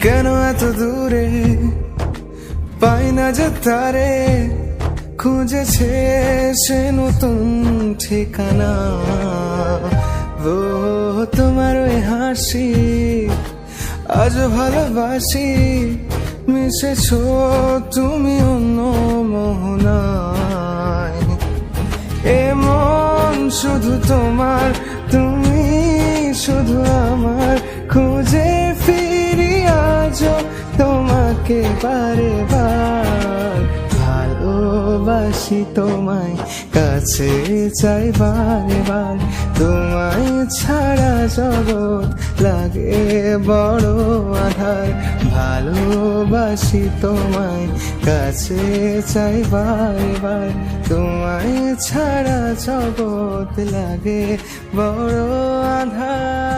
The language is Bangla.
কেন এত দূরে পাই না যে তারে, খুঁজেছে সে নতুন ঠিকানা। ও তোমার ওই হাসি আজ ভালোবাসি, মিশেছো তুমি অন্য মোহনায়। এমন শুধু তোমার, তুমি শুধু আমার, খুঁজে ফিরি আজও তোমাকে বারে বার। ভালোবাসি তোমায়, কাছে চাই বারে বার, তোমায় ছাড়া জগৎ লাগে বড় আধার। ভালোবাসি তোমায়, কাছে চাই বারে বার, তোমায় ছাড়া জগৎ লাগে বড় আধার।